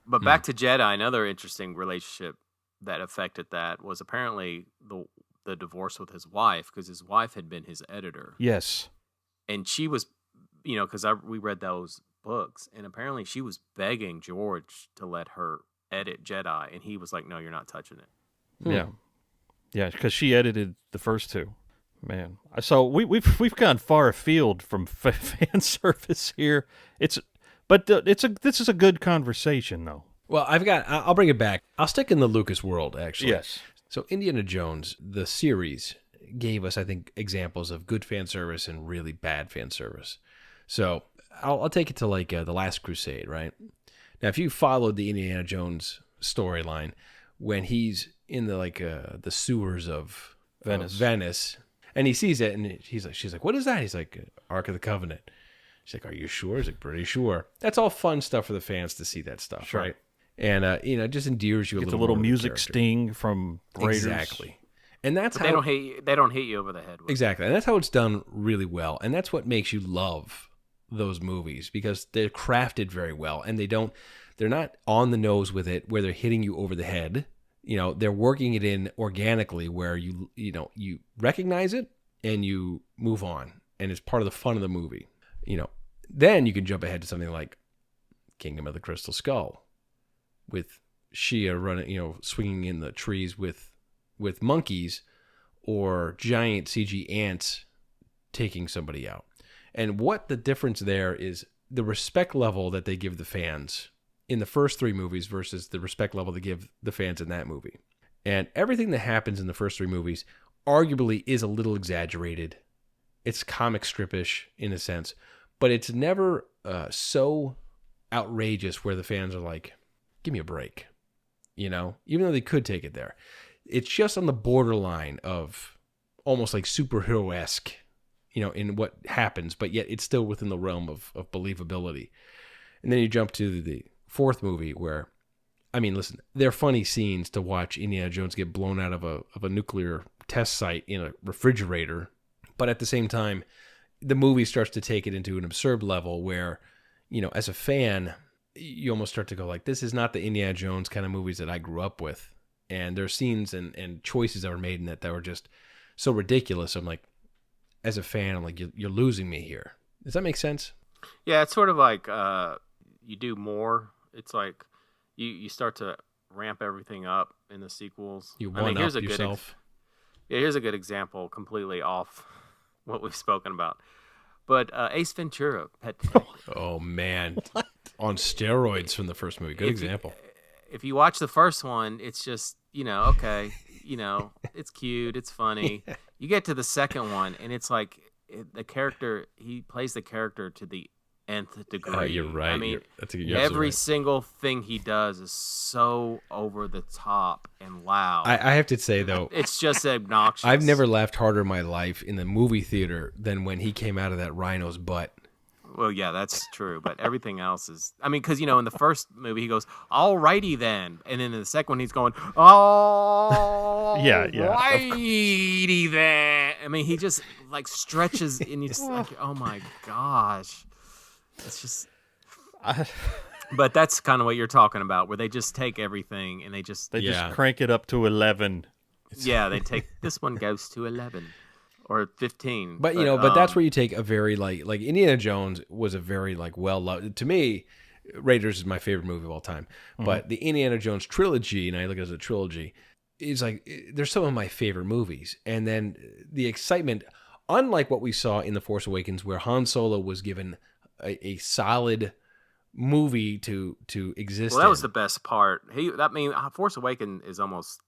But back to Jedi, another interesting relationship that affected that was apparently the divorce with his wife, because his wife had been his editor. Yes. And she was, because we read those books, and apparently she was begging George to let her edit Jedi, and he was like, no, you're not touching it. Yeah. Yeah, because she edited the first two. Man, so we've gone far afield from fan service here. This is a good conversation though. Well, I'll bring it back. I'll stick in the Lucas world, actually. Yes. So Indiana Jones, the series, gave us, I think, examples of good fan service and really bad fan service. So I'll take it to like The Last Crusade, right? Now, if you followed the Indiana Jones storyline, when he's in the sewers of Venice, and he sees it, and she's like, "What is that?" He's like, "Ark of the Covenant." She's like, "Are you sure?" He's like, "Pretty sure." That's all fun stuff for the fans to see that stuff, Sure. right? And it just endears you a Get little. the little more to the music character. sting from Raiders. Exactly, and that's But how they don't hit you over the head with it. exactly, and that's how it's done really well, and that's what makes you love those movies, because they're crafted very well, and they're not on the nose with it where they're hitting you over the head. They're working it in organically where you recognize it and you move on, and it's part of the fun of the movie. Then you can jump ahead to something like Kingdom of the Crystal Skull, with Shia running, swinging in the trees with monkeys, or giant CG ants taking somebody out. And what the difference there is the respect level that they give the fans in the first three movies versus the respect level they give the fans in that movie. And everything that happens in the first three movies arguably is a little exaggerated. It's comic strip-ish in a sense, but it's never so outrageous where the fans are like, give me a break, even though they could take it there. It's just on the borderline of almost like superhero-esque, in what happens, but yet it's still within the realm of believability. And then you jump to the fourth movie where, listen, they're funny scenes to watch Indiana Jones get blown out of a nuclear test site in a refrigerator. But at the same time, the movie starts to take it into an absurd level where, as a fan, you almost start to go like, this is not the Indiana Jones kind of movies that I grew up with. And there are scenes and choices that were made in that were just so ridiculous. I'm like, as a fan, I'm like, you're losing me here. Does that make sense? Yeah, it's sort of like you do more. It's like you start to ramp everything up in the sequels. You one-up yourself. Here's a good example, completely off what we've spoken about. But Ace Ventura, Pet Detective. Oh, man. On steroids from the first movie. Good example. If you watch the first one, it's just, okay, it's cute, it's funny. Yeah. You get to the second one, and it's like he plays the character to the nth degree. You're right. Every single thing he does is so over the top and loud. I have to say, though, it's just obnoxious. I've never laughed harder in my life in the movie theater than when he came out of that rhino's butt. Well, yeah, that's true, but everything else is... because, in the first movie, he goes, alrighty then, and then in the second one, he's going, oh, yeah. Righty then. He just, stretches, and he's like, oh my gosh. It's just... But that's kind of what you're talking about, where they just take everything, and they just crank it up to 11. Yeah, they take... This one goes to 11. Or 15. But but that's where you take a very like Indiana Jones was a very well loved. To me, Raiders is my favorite movie of all time. Mm-hmm. But the Indiana Jones trilogy, and I look at it as a trilogy, is they're some of my favorite movies. And then the excitement, unlike what we saw in The Force Awakens, where Han Solo was given a solid movie to exist. Well, that was the best part. Force Awakens is almost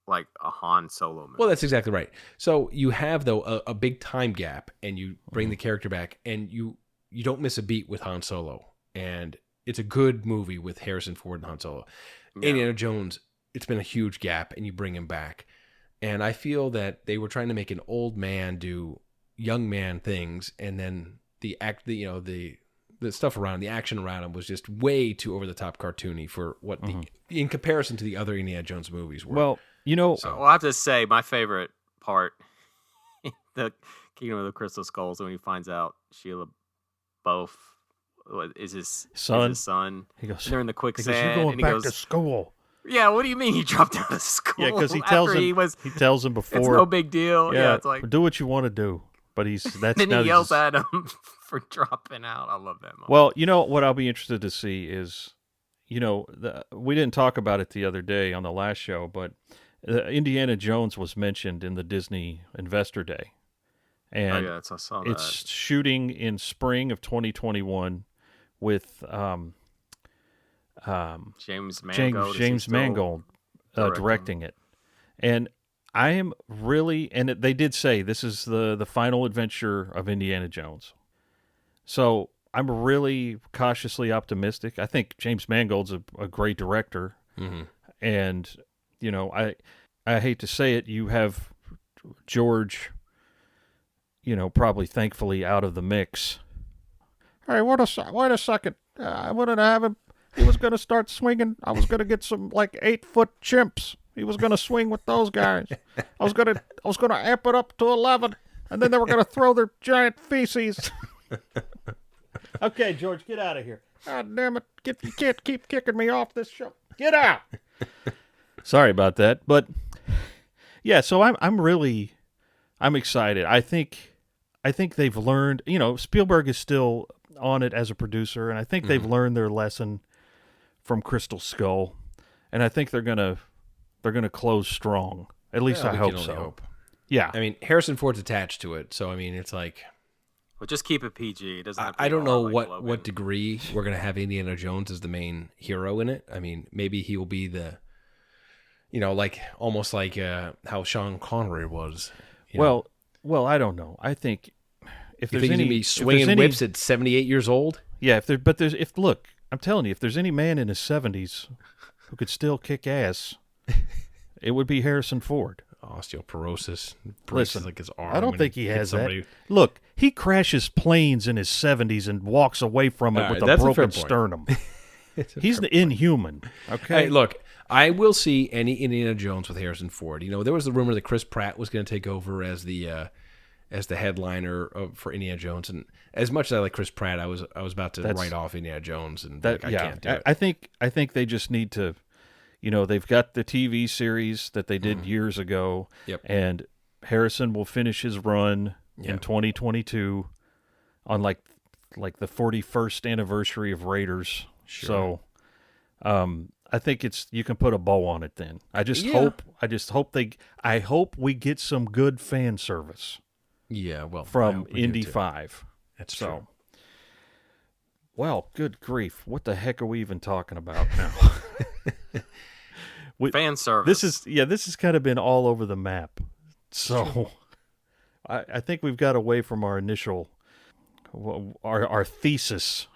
like a Han Solo movie. Well, that's exactly right. So you have, though, a big time gap, and you bring the character back, and you don't miss a beat with Han Solo. And it's a good movie with Harrison Ford and Han Solo. Yeah. Indiana Jones, it's been a huge gap, and you bring him back. And I feel that they were trying to make an old man do young man things, and then the stuff around, the action around him was just way too over the top cartoony for what in comparison to the other Indiana Jones movies were. Well, Well, I have to say, my favorite part, the Kingdom of the Crystal Skulls, when he finds out Sheila Both is his son. He goes, they're in the quicksand. You're going and back he goes, to school. Yeah, what do you mean he dropped out of school? Yeah, because he tells him before. It's no big deal. Yeah, it's like, do what you want to do. But then he yells at him for dropping out. I love that moment. Well, what I'll be interested to see is, we didn't talk about it the other day on the last show, but Indiana Jones was mentioned in the Disney Investor Day. And I saw that. It's shooting in spring of 2021 with James Mangold. James Mangold directing it. And I am really, and they did say this is the final adventure of Indiana Jones. So I'm really cautiously optimistic. I think James Mangold's a great director. Mm-hmm. And, I hate to say it, you have George, probably thankfully out of the mix. Hey, wait a second. I wanted to have him. He was going to start swinging. I was going to get some 8-foot chimps. He was going to swing with those guys. I was going to amp it up to 11, and then they were going to throw their giant feces. Okay, George, get out of here. God damn it. You can't keep kicking me off this show. Get out. Sorry about that. But yeah, so I'm excited. I think they've learned, Spielberg is still on it as a producer, and I think they've learned their lesson from Crystal Skull, and I think they're gonna close strong. At least I hope so. Hope. Yeah, I mean, Harrison Ford's attached to it, so I mean, it's like, well, just keep it PG. It doesn't. I don't know what degree we're gonna have Indiana Jones as the main hero in it. I mean, maybe he will be the, almost like how Sean Connery was. Well, I don't know. I think if there's any be swinging whips at 78 years old, yeah. Look, I'm telling you, if there's any man in his 70s who could still kick ass, it would be Harrison Ford. Osteoporosis. Listen, like his arm. I don't think he has that. Look, he crashes planes in his 70s and walks away from it with a broken sternum. He's inhuman. Okay, hey, look, I will see any Indiana Jones with Harrison Ford. There was the rumor that Chris Pratt was going to take over as the headliner for Indiana Jones, and as much as I like Chris Pratt, I was about to write off Indiana Jones, and I can't do it. I think they just need to, they've got the TV series that they did years ago, and Harrison will finish his run in 2022 on like the 41st anniversary of Raiders. Sure. So, I think you can put a bow on it then. I hope we get some good fan service. Yeah, well, from Indy 5. That's true. Well, good grief. What the heck are we even talking about now? Fan service. This has kind of been all over the map. So I think we've got away from our initial, our thesis.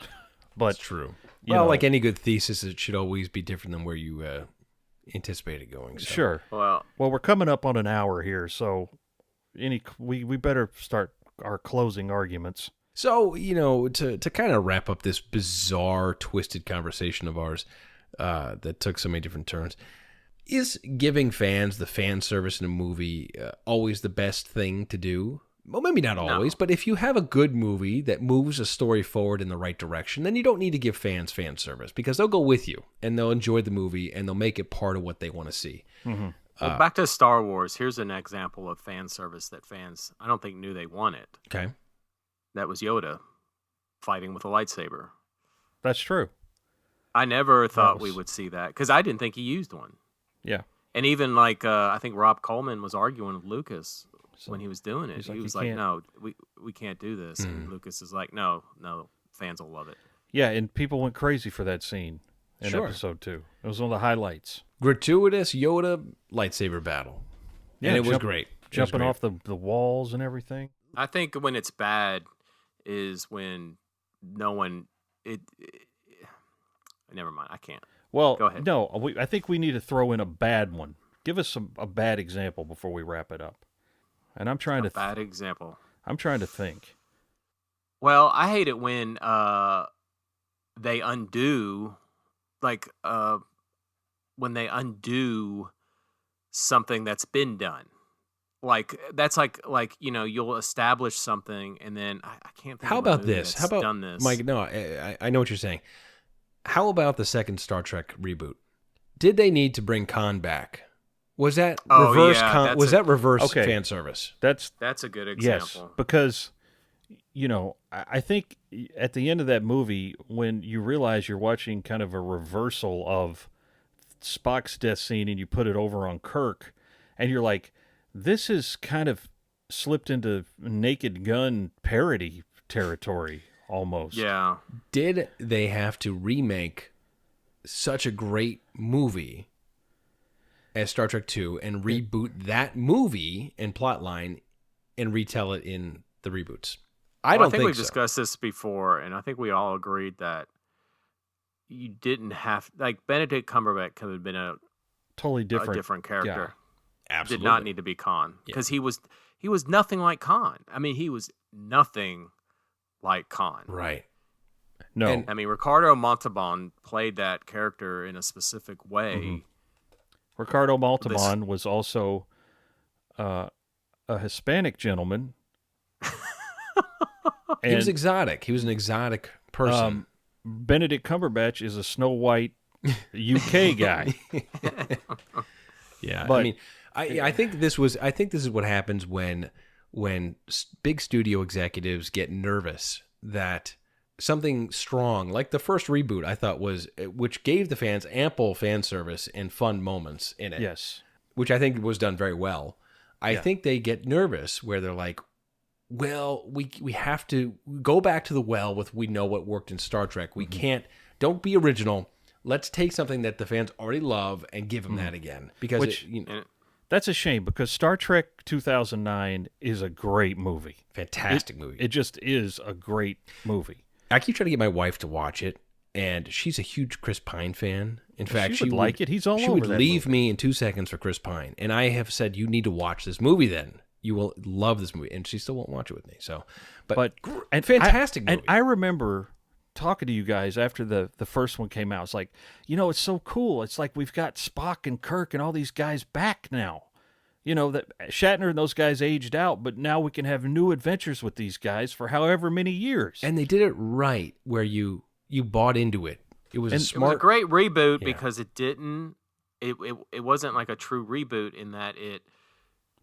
But that's true. Well, like any good thesis, it should always be different than where you anticipate it going. So. Sure. Well, we're coming up on an hour here, so we better start our closing arguments. So, to kind of wrap up this bizarre, twisted conversation of ours that took so many different turns, is giving fans the fan service in a movie always the best thing to do? Well, maybe not always, but if you have a good movie that moves a story forward in the right direction, then you don't need to give fans fan service, because they'll go with you and they'll enjoy the movie and they'll make it part of what they want to see. Mm-hmm. Well, back to Star Wars. Here's an example of fan service that fans, I don't think, knew they wanted. Okay. That was Yoda fighting with a lightsaber. That's true. I never thought we would see that, because I didn't think he used one. Yeah. And even I think Rob Coleman was arguing with Lucas when he was doing it. He was like, no, we can't do this. And Lucas is like, no, fans will love it. Yeah, and people went crazy for that scene in episode 2. It was one of the highlights. Gratuitous Yoda lightsaber battle. Yeah, and it was great. Jumping off the walls and everything. I think when it's bad is when no one... Never mind, I can't. Well, go ahead. No, I think we need to throw in a bad one. Give us a bad example before we wrap it up. And I'm trying Bad example. I'm trying to think. Well, I hate it when they undo, like when they undo something that's been done. Like that's like you'll establish something and then I can't think. How of a about movie this? that's How about done this. Mike? No, I know what you're saying. How about the second Star Trek reboot? Did they need to bring Khan back? Was that reverse Khan? Was that reverse fan service? That's a good example. Yes, because I think at the end of that movie, when you realize you're watching kind of a reversal of Spock's death scene, and you put it over on Kirk, and you're like, this is kind of slipped into Naked Gun parody territory almost. Yeah. Did they have to remake such a great movie as Star Trek II and reboot that movie and plotline and retell it in the reboots? I don't think we've so. discussed this before, and I think we all agreed that you didn't have, like, Benedict Cumberbatch could have been a totally different character. Yeah, absolutely. Did not need to be Khan because he was nothing like Khan. I mean, he was nothing like Khan. Right. No. And- I mean, Ricardo Montalban played that character in a specific way. Mm-hmm. Ricardo Montalban was also a Hispanic gentleman. He was exotic. He was an exotic person. Benedict Cumberbatch is a Snow White UK guy. Yeah, but, I mean, I think this is what happens when big studio executives get nervous that something strong like the first reboot I thought which gave the fans ample fan service and fun moments in it. Yes, which I think was done very well. I think they get nervous where they're like, well, we have to go back to the well with we know what worked in Star Trek. We don't be original. Let's take something that the fans already love and give them that again. Because that's a shame because Star Trek 2009 is a great movie. Fantastic movie. It just is a great movie. I keep trying to get my wife to watch it, and she's a huge Chris Pine fan. In fact, she would like it. He's all she over would that leave movie. me in 2 seconds for Chris Pine. And I have said, you need to watch this movie then. You will love this movie. And she still won't watch it with me. So, but fantastic movie. And I remember talking to you guys after the first one came out. It's like, it's so cool. It's like we've got Spock and Kirk and all these guys back now. That Shatner and those guys aged out, but now we can have new adventures with these guys for however many years. And they did it right where you bought into it. It was It was a great reboot because it didn't. It wasn't like a true reboot in that it.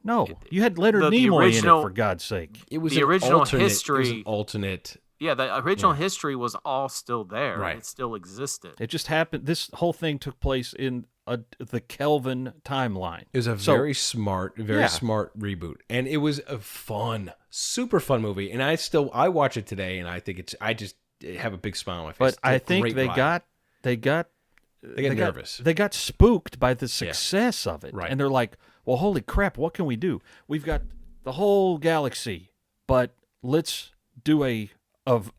No, you had Leonard Nimoy in it, for God's sake. It was the original It history. was an alternate. Yeah, the original history was all still there. Right. It still existed. It just happened. This whole thing took place in the Kelvin timeline. It was a very smart reboot, and it was a super fun movie. And I watch it today, and I think I just have a big smile on my face. But I think they got nervous. They got spooked by the success of it, right? And they're like, "Well, holy crap! What can we do? We've got the whole galaxy, but let's do a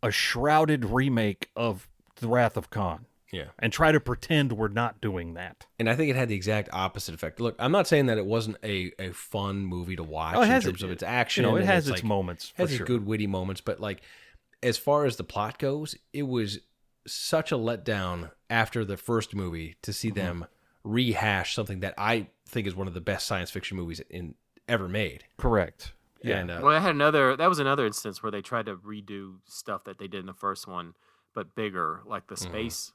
shrouded remake of The Wrath of Khan." Yeah. And try to pretend we're not doing that. And I think it had the exact opposite effect. Look, I'm not saying that it wasn't a fun movie to watch in terms of its action. It has its moments. It has its good witty moments, but like as far as the plot goes, it was such a letdown after the first movie to see them rehash something that I think is one of the best science fiction movies ever made. Correct. Yeah. And, that was another instance where they tried to redo stuff that they did in the first one, but bigger, like the space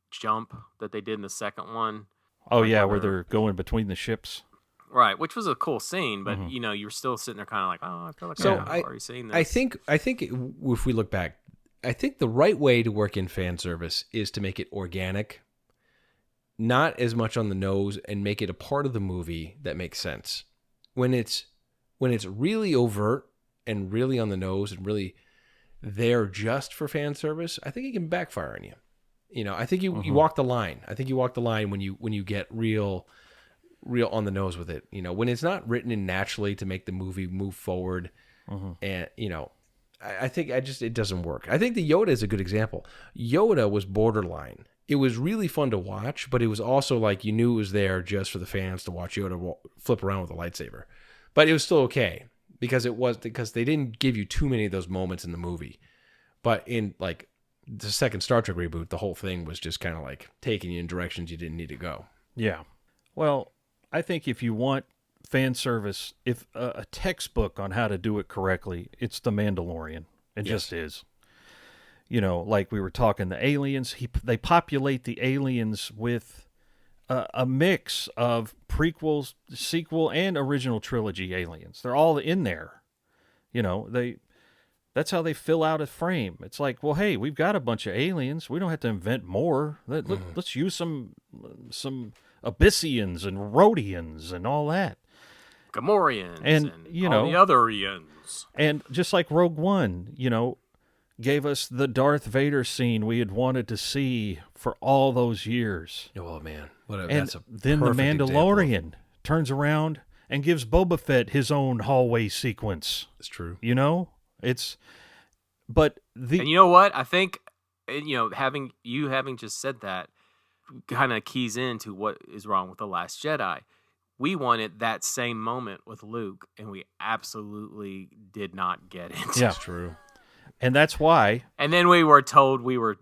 jump that they did in the second one. Oh yeah, where they're going between the ships. Right, which was a cool scene, but you're still sitting there kind of like, oh, I feel like I've already seen this. I think if we look back, I think the right way to work in fan service is to make it organic, not as much on the nose, and make it a part of the movie that makes sense. When it's really overt and really on the nose and really there just for fan service, I think it can backfire on you. I think you walk the line. I think you walk the line when you get real on the nose with it. When it's not written in naturally to make the movie move forward, and I think it doesn't work. I think the Yoda is a good example. Yoda was borderline it was really fun to watch, but it was also like you knew it was there just for the fans to watch Yoda flip around with a lightsaber. But it was still okay because they didn't give you too many of those moments in the movie. But in like the second Star Trek reboot, the whole thing was just kind of like taking you in directions you didn't need to go. Yeah. Well, I think if you want fan service, if a textbook on how to do it correctly, it's The Mandalorian. It just is. You know, like we were talking, the aliens, they populate the aliens with a mix of prequels, sequel, and original trilogy aliens. They're all in there. You know, that's how they fill out a frame. It's like, well, hey, we've got a bunch of aliens. We don't have to invent more. Let's use some Abyssians and Rhodians and all that. Gamorreans and you know, all the other Ians. And just like Rogue One, you know, gave us the Darth Vader scene we had wanted to see for all those years. Oh, man. Then the Mandalorian turns around and gives Boba Fett his own hallway sequence. It's true. You know? And you know what? I think, you know, having just said that kind of keys into what is wrong with The Last Jedi. We wanted that same moment with Luke, and we absolutely did not get it. Yeah. That's true. And that's why. And then we were told we were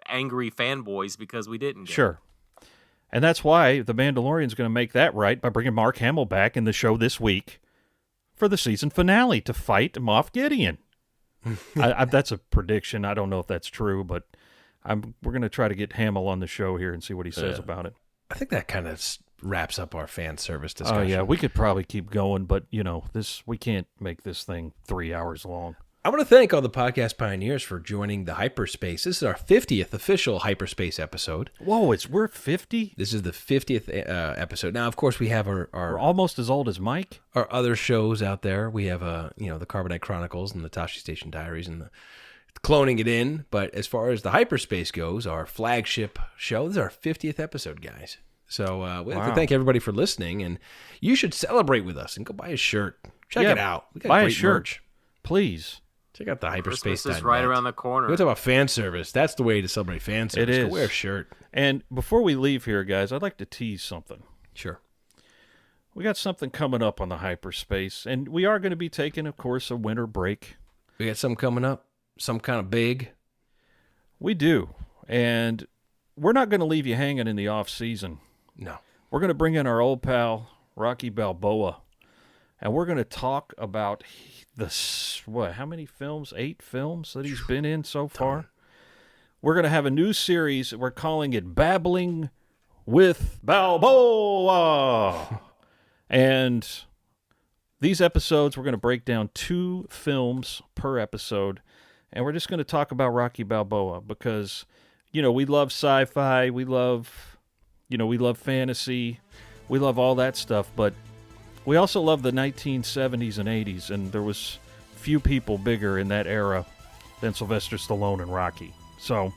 angry fanboys because we didn't get Sure. it. And that's why The Mandalorian's going to make that right by bringing Mark Hamill back in the show this week for the season finale to fight Moff Gideon. That's a prediction. I don't know if that's true, but we're going to try to get Hamill on the show here and see what he says about it. I think that kind of wraps up our fan service discussion. Oh, yeah. We could probably keep going, but, you know, we can't make this thing 3 hours long. I want to thank all the podcast pioneers for joining the Hyperspace. This is our 50th official Hyperspace episode. Whoa, we're 50? This is the 50th episode. Now, of course, we have our We're almost as old as Mike. Our other shows out there. We have the Carbonite Chronicles and the Tashi Station Diaries and the Cloning It In. But as far as the Hyperspace goes, our flagship show, this is our 50th episode, guys. So we have to thank everybody for listening, and you should celebrate with us and go buy a shirt. Check it out. We got buy great a shirt, merch. Please. Check out the Hyperspace. Christmas is right around the corner. We're talking about fan service. That's the way to celebrate fan service. It is. Go wear a shirt. And before we leave here, guys, I'd like to tease something. Sure. We got something coming up on the Hyperspace, and we are going to be taking, of course, a winter break. We got something coming up, some kind of big. We do, and we're not going to leave you hanging in the off season. No. We're going to bring in our old pal, Rocky Balboa, and we're going to talk about how many films? 8 films that he's been in so far. We're going to have a new series. We're calling it Babbling with Balboa. And these episodes, we're going to break down 2 films per episode, and we're just going to talk about Rocky Balboa because, you know, we love sci-fi, we love fantasy, we love all that stuff, but we also love the 1970s and 80s, and there was few people bigger in that era than Sylvester Stallone and Rocky. So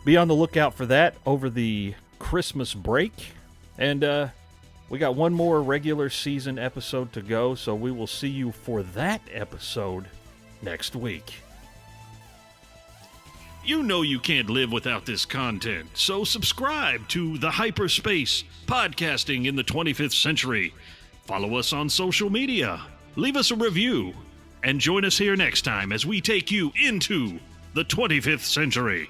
be on the lookout for that over the Christmas break. And we got one more regular season episode to go, so we will see you for that episode next week. You know you can't live without this content, so subscribe to the Hyperspace, podcasting in the 25th century. Follow us on social media, leave us a review, and join us here next time as we take you into the 25th century.